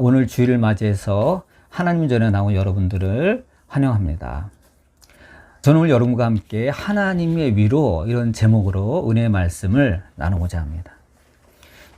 오늘 주일을 맞이해서 하나님 전에 나온 여러분들을 환영합니다. 저는 오늘 여러분과 함께 하나님의 위로 이런 제목으로 은혜의 말씀을 나누고자 합니다.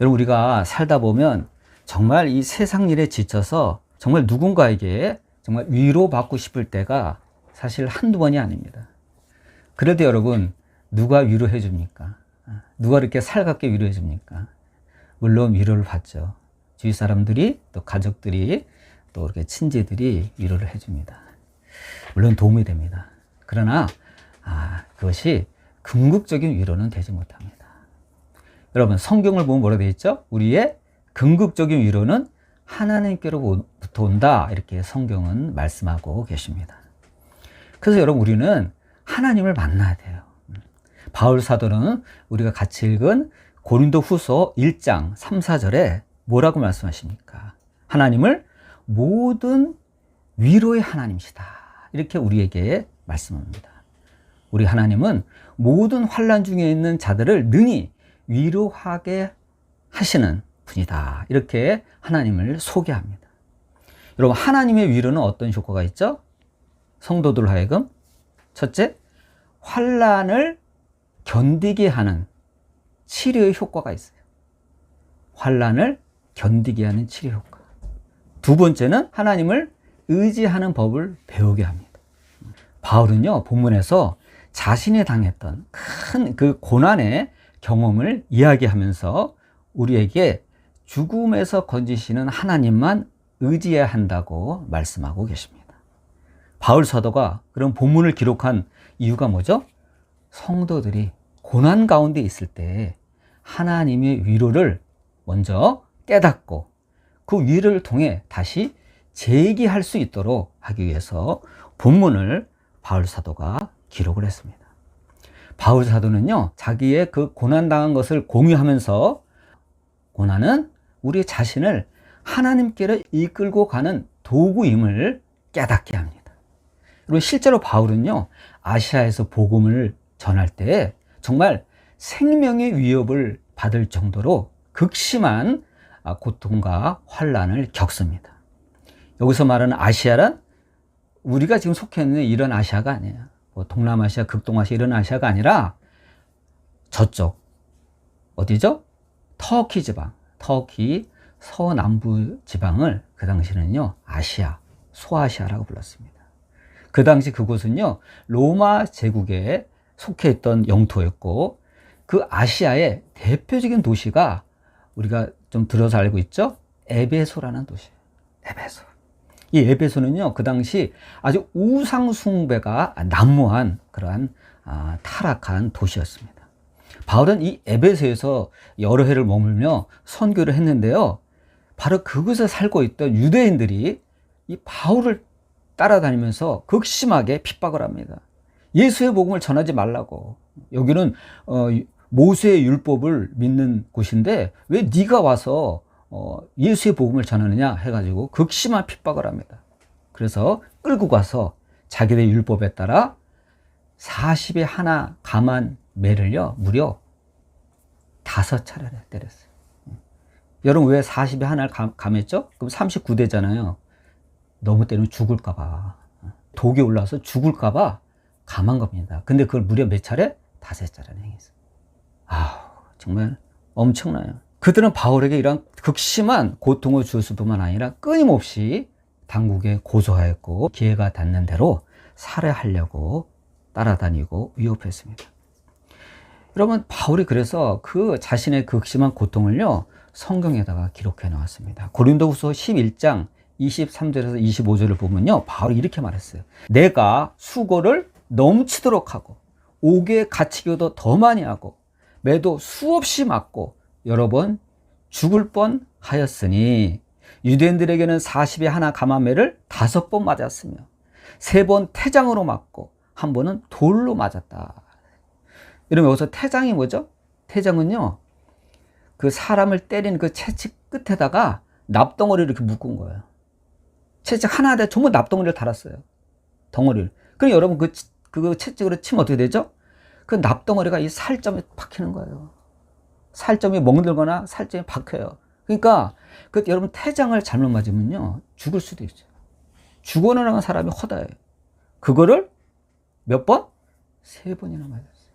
여러분, 우리가 살다 보면 정말 이 세상 일에 지쳐서 정말 누군가에게 정말 위로받고 싶을 때가 사실 한두 번이 아닙니다. 그래도 여러분, 누가 위로해 줍니까? 누가 이렇게 살갑게 위로해 줍니까? 물론 위로를 받죠. 주위 사람들이, 또 가족들이, 또 이렇게 친지들이 위로를 해줍니다. 물론 도움이 됩니다. 그러나 그것이 궁극적인 위로는 되지 못합니다. 여러분, 성경을 보면 뭐라고 되어 있죠? 우리의 궁극적인 위로는 하나님께로부터 온다, 이렇게 성경은 말씀하고 계십니다. 그래서 여러분, 우리는 하나님을 만나야 돼요. 바울 사도는 우리가 같이 읽은 고린도 후서 1장 3, 4절에 뭐라고 말씀하십니까? 하나님을 모든 위로의 하나님이시다, 이렇게 우리에게 말씀합니다. 우리 하나님은 모든 환난 중에 있는 자들을 능히 위로하게 하시는 분이다, 이렇게 하나님을 소개합니다. 여러분, 하나님의 위로는 어떤 효과가 있죠? 성도들 하여금 첫째, 환난을 견디게 하는 치료의 효과가 있어요. 환난을 견디게 하는 치료 효과. 두 번째는 하나님을 의지하는 법을 배우게 합니다. 바울은요, 본문에서 자신이 당했던 큰 그 고난의 경험을 이야기하면서 우리에게 죽음에서 건지시는 하나님만 의지해야 한다고 말씀하고 계십니다. 바울 사도가 그런 본문을 기록한 이유가 뭐죠? 성도들이 고난 가운데 있을 때 하나님의 위로를 먼저 깨닫고 그 위로를 통해 다시 재기할 수 있도록 하기 위해서 본문을 바울 사도가 기록을 했습니다. 바울 사도는요, 자기의 그 고난당한 것을 공유하면서 고난은 우리 자신을 하나님께로 이끌고 가는 도구임을 깨닫게 합니다. 그리고 실제로 바울은요, 아시아에서 복음을 전할 때 정말 생명의 위협을 받을 정도로 극심한 고통과 환난을 겪습니다. 여기서 말하는 아시아란 우리가 지금 속해 있는 이런 아시아가 아니에요. 뭐 동남아시아, 극동아시아 이런 아시아가 아니라 저쪽 어디죠? 터키 지방, 터키 서남부 지방을 그 당시는요, 아시아, 소아시아라고 불렀습니다. 그 당시 그곳은요, 로마 제국에 속해 있던 영토였고, 그 아시아의 대표적인 도시가 우리가 좀 들어서 알고 있죠? 에베소라는 도시예요. 에베소. 이 에베소는요, 그 당시 아주 우상숭배가 난무한 그러한 타락한 도시였습니다. 바울은 이 에베소에서 여러 해를 머물며 선교를 했는데요, 바로 그곳에 살고 있던 유대인들이 이 바울을 따라다니면서 극심하게 핍박을 합니다. 예수의 복음을 전하지 말라고. 여기는 모세의 율법을 믿는 곳인데 왜 네가 와서 예수의 복음을 전하느냐 해가지고 극심한 핍박을 합니다. 그래서 끌고 가서 자기들의 율법에 따라 40에 하나 감한 매를요, 무려 5차례를 때렸어요. 여러분, 왜 40에 하나를 감했죠? 그럼 39대잖아요. 너무 때리면 죽을까봐, 독이 올라와서 죽을까봐 감한 겁니다. 근데 그걸 무려 몇 차례? 5차례를 행했어요. 정말 엄청나요. 그들은 바울에게 이런 극심한 고통을 주었을 뿐만 아니라 끊임없이 당국에 고소하였고 기회가 닿는 대로 살해하려고 따라다니고 위협했습니다. 여러분, 바울이 그래서 그 자신의 극심한 고통을요, 성경에다가 기록해 놓았습니다. 고린도후서 11장 23절에서 25절을 보면요, 바울이 이렇게 말했어요. 내가 수고를 넘치도록 하고 옥에 갇히기도 더 많이 하고 매도 수없이 맞고 여러 번 죽을 뻔 하였으니 유대인들에게는 40에 하나 감한 매를 5번 맞았으며 3번 태장으로 맞고 1번은 돌로 맞았다. 여러분, 여기서 태장이 뭐죠? 태장은요, 그 사람을 때린 그 채찍 끝에다가 납덩어리를 이렇게 묶은 거예요. 채찍 하나에 전부 납덩어리를 달았어요. 덩어리를. 그럼 여러분, 그 채찍으로 치면 어떻게 되죠? 그 납덩어리가 이 살점에 박히는 거예요. 살점이 멍들거나 살점이 박혀요. 그러니까 여러분 태장을 잘못 맞으면요 죽을 수도 있어요. 죽어나간 사람이 허다해요. 그거를 몇 번? 3번이나 맞았어요.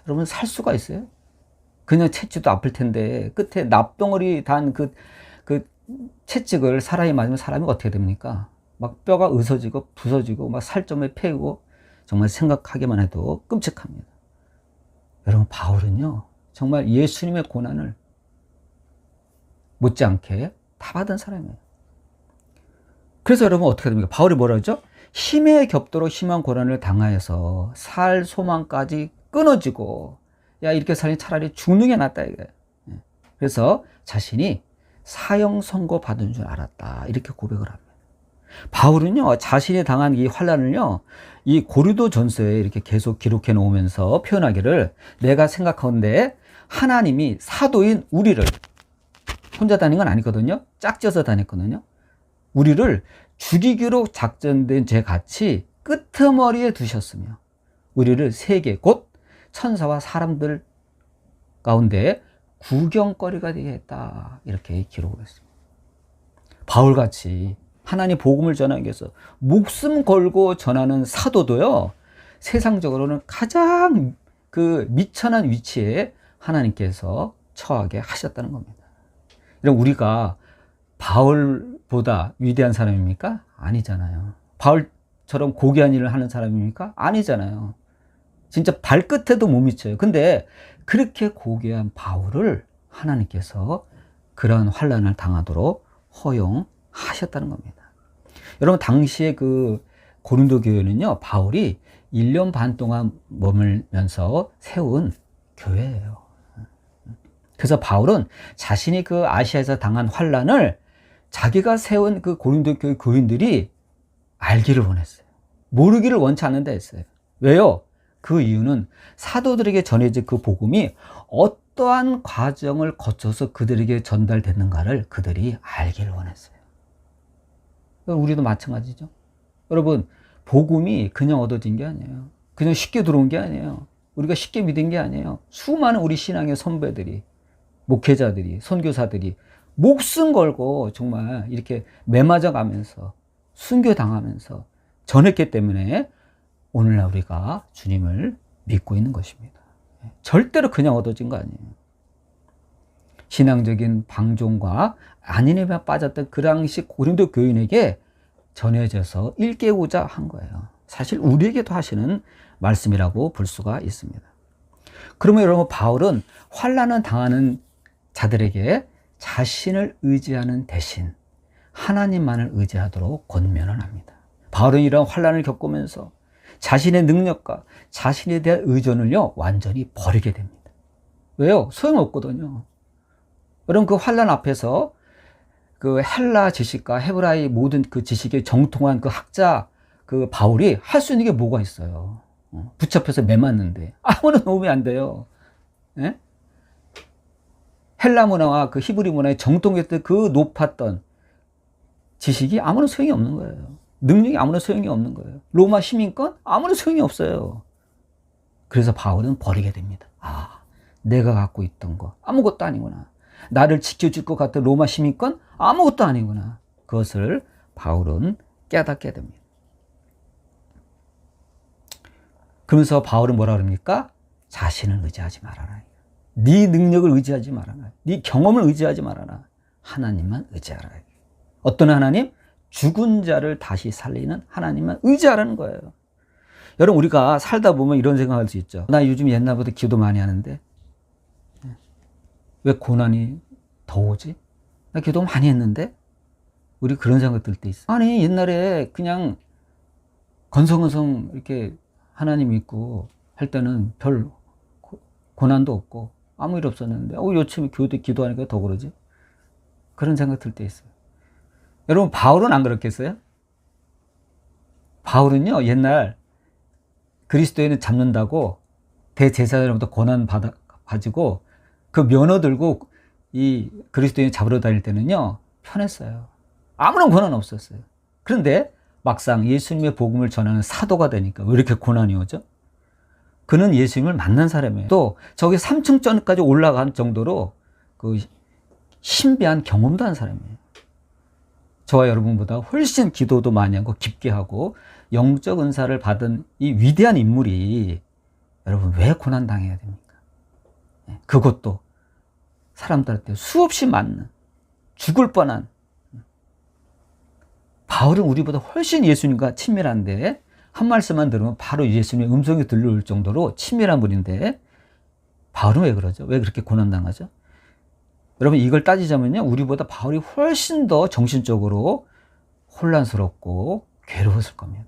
여러분 살 수가 있어요? 그냥 채찍도 아플 텐데 끝에 납덩어리 단 그 채찍을 사람이 맞으면 사람이 어떻게 됩니까? 막 뼈가 으서지고 부서지고 막 살점에 패고 정말 생각하기만 해도 끔찍합니다. 여러분 바울은요 정말 예수님의 고난을 못지않게 다 받은 사람이에요. 그래서 여러분 어떻게 됩니까? 바울이 뭐라 그러죠? 힘에 겹도록 심한 고난을 당하여서 살 소망까지 끊어지고 야 이렇게 살니 차라리 죽는 게 낫다 이거예요. 그래서 자신이 사형 선고 받은 줄 알았다 이렇게 고백을 합니다. 바울은요 자신이 당한 이 환난을요 이 고린도전서에 이렇게 계속 기록해 놓으면서 표현하기를 내가 생각하는데 하나님이 사도인 우리를 혼자 다닌 건 아니거든요. 짝지어서 다녔거든요. 우리를 죽이기로 작전된 죄 같이 끄트머리에 두셨으며 우리를 세계 곧 천사와 사람들 가운데 구경거리가 되게 했다 이렇게 기록을 했습니다. 바울같이 하나님 복음을 전하기 위해서 목숨 걸고 전하는 사도도요 세상적으로는 가장 미천한 위치에 하나님께서 처하게 하셨다는 겁니다. 이런 우리가 바울보다 위대한 사람입니까? 아니잖아요. 바울처럼 고귀한 일을 하는 사람입니까? 아니잖아요. 진짜 발끝에도 못 미쳐요. 근데 그렇게 고귀한 바울을 하나님께서 그런 환난을 당하도록 허용하셨다는 겁니다. 여러분 당시에 고린도 교회는요 바울이 1년 반 동안 머물면서 세운 교회예요. 그래서 바울은 자신이 아시아에서 당한 환난을 자기가 세운 고린도 교회 교인들이 알기를 원했어요. 모르기를 원치 않는다 했어요. 왜요? 그 이유는 사도들에게 전해진 그 복음이 어떠한 과정을 거쳐서 그들에게 전달됐는가를 그들이 알기를 원했어요. 우리도 마찬가지죠. 여러분 복음이 그냥 얻어진 게 아니에요. 그냥 쉽게 들어온 게 아니에요. 우리가 쉽게 믿은 게 아니에요. 수많은 우리 신앙의 선배들이 목회자들이 선교사들이 목숨 걸고 정말 이렇게 매맞아 가면서 순교당하면서 전했기 때문에 오늘날 우리가 주님을 믿고 있는 것입니다. 절대로 그냥 얻어진 거 아니에요. 신앙적인 방종과 안인에만 빠졌던 그 당시 고린도 교인에게 전해져서 일깨우자 한 거예요. 사실 우리에게도 하시는 말씀이라고 볼 수가 있습니다. 그러면 여러분 바울은 환난을 당하는 자들에게 자신을 의지하는 대신 하나님만을 의지하도록 권면을 합니다. 바울은 이런 환난을 겪으면서 자신의 능력과 자신에 대한 의존을요 완전히 버리게 됩니다. 왜요? 소용없거든요. 여러분 그 환난 앞에서 헬라 지식과 헤브라이 모든 지식에 정통한 학자 바울이 할 수 있는 게 뭐가 있어요? 붙잡혀서 매맞는데 아무런 도움이 안 돼요. 예? 헬라 문화와 히브리 문화에 정통했던 높았던 지식이 아무런 소용이 없는 거예요. 능력이 아무런 소용이 없는 거예요. 로마 시민권 아무런 소용이 없어요. 그래서 바울은 버리게 됩니다. 내가 갖고 있던 거 아무것도 아니구나. 나를 지켜줄 것 같은 로마 시민권 아무것도 아니구나. 그것을 바울은 깨닫게 됩니다. 그러면서 바울은 뭐라 그럽니까? 자신을 의지하지 말아라. 네 능력을 의지하지 말아라. 네 경험을 의지하지 말아라. 하나님만 의지하라. 어떤 하나님? 죽은 자를 다시 살리는 하나님만 의지하라는 거예요. 여러분 우리가 살다 보면 이런 생각할 수 있죠. 나 요즘 옛날보다 기도 많이 하는데 왜 고난이 더 오지? 나 기도 많이 했는데? 우리 그런 생각 들 때 있어. 아니 옛날에 그냥 건성건성 이렇게 하나님 믿고 할 때는 별 고난도 없고 아무 일 없었는데 요즘에 교회 기도하니까 더 그러지? 그런 생각 들 때 있어요. 여러분 바울은 안 그렇겠어요? 바울은요 옛날 그리스도인을 잡는다고 대제사장으로부터 고난 가지고 그 면허 들고 이 그리스도인 잡으러 다닐 때는요 편했어요. 아무런 고난 없었어요. 그런데 막상 예수님의 복음을 전하는 사도가 되니까 왜 이렇게 고난이 오죠? 그는 예수님을 만난 사람이에요. 또 저기 3층전까지 올라간 정도로 신비한 경험도 한 사람이에요. 저와 여러분보다 훨씬 기도도 많이 하고 깊게 하고 영적 은사를 받은 이 위대한 인물이 여러분 왜 고난당해야 됩니까? 그것도 사람들한테 수없이 맞는, 죽을 뻔한. 바울은 우리보다 훨씬 예수님과 친밀한데 한 말씀만 들으면 바로 예수님의 음성이 들려올 정도로 친밀한 분인데 바울은 왜 그러죠? 왜 그렇게 고난당하죠? 여러분 이걸 따지자면요, 우리보다 바울이 훨씬 더 정신적으로 혼란스럽고 괴로웠을 겁니다.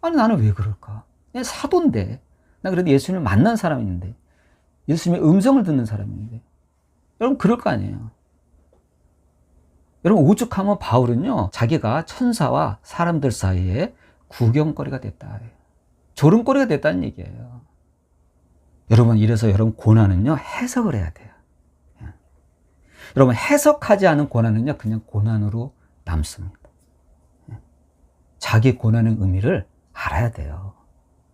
아니 나는 왜 그럴까? 그냥 사도인데, 나 그래도 예수님을 만난 사람인데, 예수님의 음성을 듣는 사람인데, 여러분 그럴 거 아니에요. 여러분 오죽하면 바울은요, 자기가 천사와 사람들 사이에 구경거리가 됐다, 조롱거리가 됐다는 얘기예요. 여러분 이래서 여러분 고난은요 해석을 해야 돼요. 여러분 해석하지 않은 고난은요 그냥 고난으로 남습니다. 자기 고난의 의미를 알아야 돼요.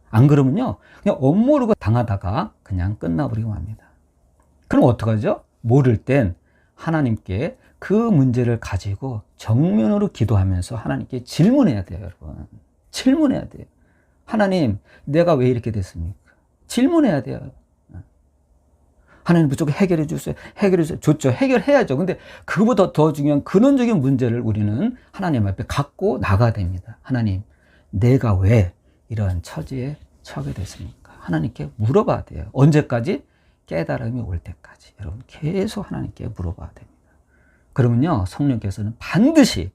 안 그러면요 그냥 억모르고 당하다가 그냥 끝나버리고 맙니다. 그럼 어떡하죠? 모를 땐 하나님께 그 문제를 가지고 정면으로 기도하면서 하나님께 질문해야 돼요. 여러분 질문해야 돼요. 하나님 내가 왜 이렇게 됐습니까? 질문해야 돼요. 하나님 무조건 해결해 주세요. 해결해 주세요. 좋죠. 해결해야죠. 근데 그거보다 더 중요한 근원적인 문제를 우리는 하나님 앞에 갖고 나가야 됩니다. 하나님, 내가 왜 이런 처지에 처하게 됐습니까? 하나님께 물어봐야 돼요. 언제까지? 깨달음이 올 때까지. 여러분 계속 하나님께 물어봐야 됩니다. 그러면요 성령께서는 반드시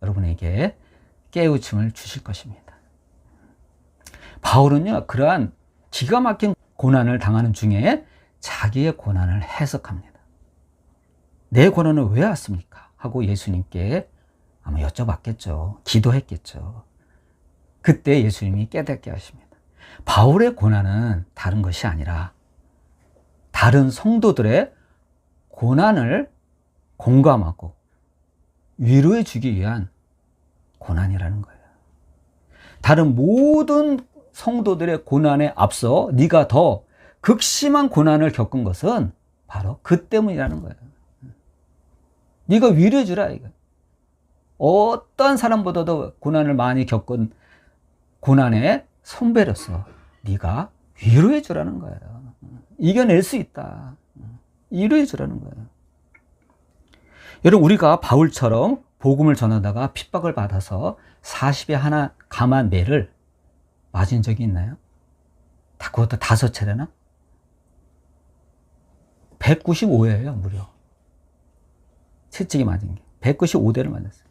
여러분에게 깨우침을 주실 것입니다. 바울은요 그러한 기가 막힌 고난을 당하는 중에 자기의 고난을 해석합니다. 내 고난은 왜 왔습니까? 하고 예수님께 아마 여쭤봤겠죠. 기도했겠죠. 그때 예수님이 깨닫게 하십니다. 바울의 고난은 다른 것이 아니라 다른 성도들의 고난을 공감하고 위로해 주기 위한 고난이라는 거예요. 다른 모든 성도들의 고난에 앞서 네가 더 극심한 고난을 겪은 것은 바로 그 때문이라는 거예요. 네가 위로해 주라 이거. 어떠한 사람보다도 고난을 많이 겪은 고난의 선배로서 네가 위로해 주라는 거예요. 이겨낼 수 있다. 위로해 주라는 거예요. 여러분 우리가 바울처럼 복음을 전하다가 핍박을 받아서 40에 하나 감한 매를 맞은 적이 있나요? 그것도 5차례나? 195회예요 무려. 채찍이 맞은 게 195대를 맞았어요.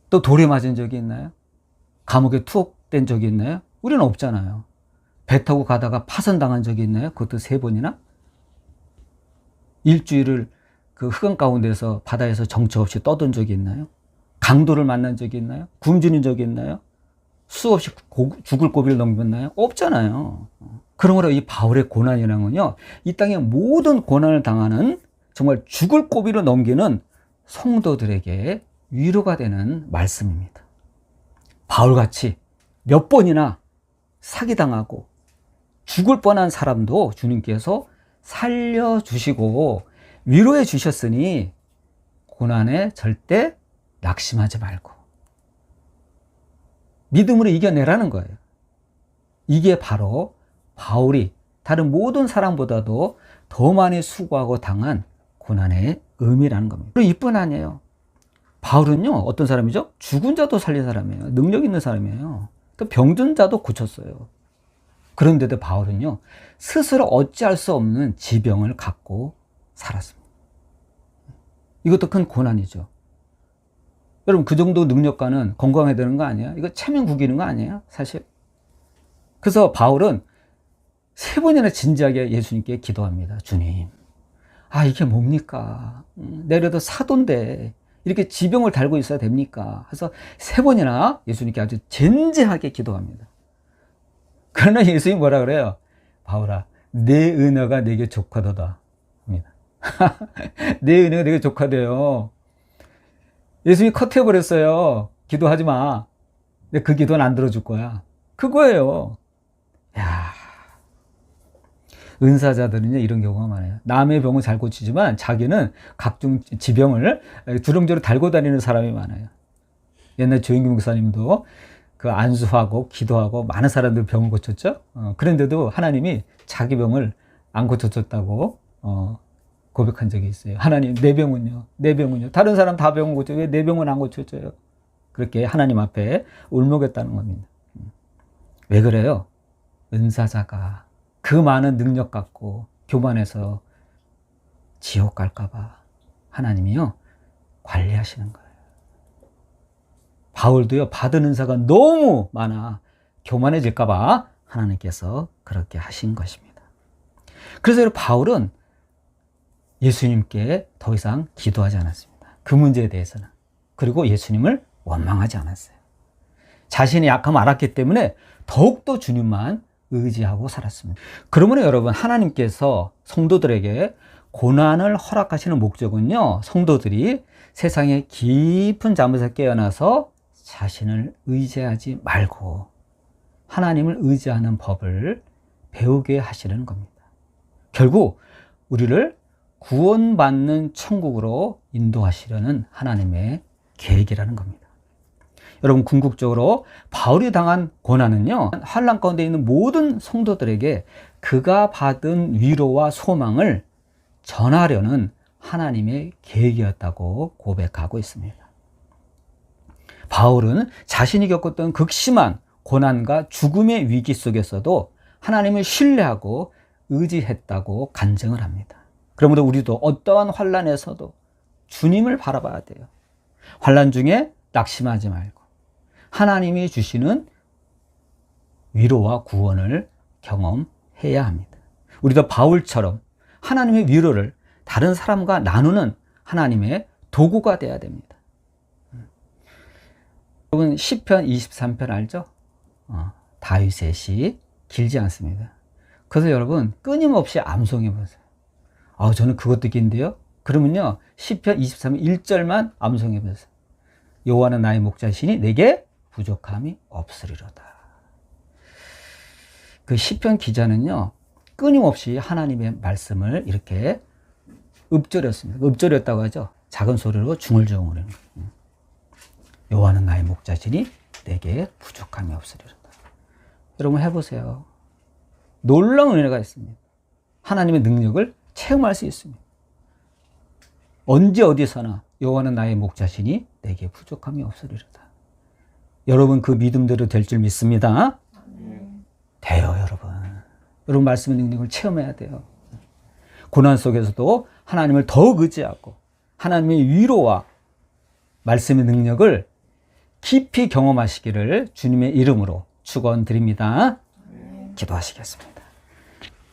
또 돌에 맞은 적이 있나요? 감옥에 투옥된 적이 있나요? 우리는 없잖아요. 배 타고 가다가 파손당한 적이 있나요? 그것도 3번이나? 일주일을 그 흑암 가운데서 바다에서 정처 없이 떠돈 적이 있나요? 강도를 만난 적이 있나요? 굶주린 적이 있나요? 수없이 죽을 고비를 넘겼나요? 없잖아요. 그러므로 이 바울의 고난이라는 건요, 이 땅의 모든 고난을 당하는 정말 죽을 고비를 넘기는 성도들에게 위로가 되는 말씀입니다. 바울같이 몇 번이나 사기당하고 죽을 뻔한 사람도 주님께서 살려주시고 위로해 주셨으니 고난에 절대 낙심하지 말고 믿음으로 이겨내라는 거예요. 이게 바로 바울이 다른 모든 사람보다도 더 많이 수고하고 당한 고난의 의미라는 겁니다. 그리고 이뿐 아니에요. 바울은요 어떤 사람이죠? 죽은 자도 살린 사람이에요. 능력 있는 사람이에요. 또 병든 자도 고쳤어요. 그런데도 바울은요 스스로 어찌할 수 없는 지병을 갖고 살았습니다. 이것도 큰 고난이죠. 여러분 그 정도 능력가는 건강해야 되는 거 아니에요? 이거 체면 구기는 거 아니에요? 사실. 그래서 바울은 3번이나 진지하게 예수님께 기도합니다. 주님, 이게 뭡니까? 내려도 사도인데 이렇게 지병을 달고 있어야 됩니까? 그래서 3번이나 예수님께 아주 진지하게 기도합니다. 그러나 예수님이 뭐라 그래요? 바울아, 내 은혜가 내게 족하도다 합니다. 내 은혜가 내게 족하대요. 예수님이 컷해버렸어요. 기도하지 마. 근데 그 기도는 안 들어줄 거야. 그거예요. 야, 은사자들은요, 이런 경우가 많아요. 남의 병을 잘 고치지만 자기는 각종 지병을 두렁주렁 달고 다니는 사람이 많아요. 옛날 조영기 목사님도 그 안수하고 기도하고 많은 사람들 병을 고쳤죠. 그런데도 하나님이 자기 병을 안 고쳐줬다고 고백한 적이 있어요. 하나님, 내 병은요. 다른 사람 다 병을 고쳐, 왜 내 병은 안 고쳐줘요? 그렇게 하나님 앞에 울먹였다는 겁니다. 왜 그래요? 은사자가 그 많은 능력 갖고 교만해서 지옥 갈까봐 하나님이요, 관리하시는 거예요. 바울도요, 받은 은사가 너무 많아 교만해질까봐 하나님께서 그렇게 하신 것입니다. 그래서 바울은 예수님께 더 이상 기도하지 않았습니다. 그 문제에 대해서는. 그리고 예수님을 원망하지 않았어요. 자신의 약함을 알았기 때문에 더욱더 주님만 의지하고 살았습니다. 그러므로 여러분, 하나님께서 성도들에게 고난을 허락하시는 목적은요, 성도들이 세상의 깊은 잠에서 깨어나서 자신을 의지하지 말고 하나님을 의지하는 법을 배우게 하시는 겁니다. 결국 우리를 구원받는 천국으로 인도하시려는 하나님의 계획이라는 겁니다. 여러분, 궁극적으로 바울이 당한 고난은요, 환난 가운데 있는 모든 성도들에게 그가 받은 위로와 소망을 전하려는 하나님의 계획이었다고 고백하고 있습니다. 바울은 자신이 겪었던 극심한 고난과 죽음의 위기 속에서도 하나님을 신뢰하고 의지했다고 간증을 합니다. 그러므로 우리도 어떠한 환난에서도 주님을 바라봐야 돼요. 환난 중에 낙심하지 말고 하나님이 주시는 위로와 구원을 경험해야 합니다. 우리도 바울처럼 하나님의 위로를 다른 사람과 나누는 하나님의 도구가 되어야 됩니다. 여러분, 시편 23편 알죠? 다윗의 시 길지 않습니다. 그래서 여러분, 끊임없이 암송해 보세요. 저는 그것도 긴데요. 그러면요, 시편 23편 1절만 암송해 보세요. 여호와는 나의 목자시니 내게 부족함이 없으리로다. 그 시편 기자는요, 끊임없이 하나님의 말씀을 이렇게 읊조렸습니다. 읊조렸다고 하죠. 작은 소리로 중얼중얼. 여호와는 나의 목자시니 내게 부족함이 없으리로다. 여러분, 해보세요. 놀라운 은혜가 있습니다. 하나님의 능력을 체험할 수 있습니다. 언제 어디서나 여호와는 나의 목자시니 내게 부족함이 없으리로다. 여러분, 그 믿음대로 될 줄 믿습니다. 돼요, 여러분. 여러분, 말씀의 능력을 체험해야 돼요. 고난 속에서도 하나님을 더욱 의지하고 하나님의 위로와 말씀의 능력을 깊이 경험하시기를 주님의 이름으로 축원드립니다. 기도하시겠습니다.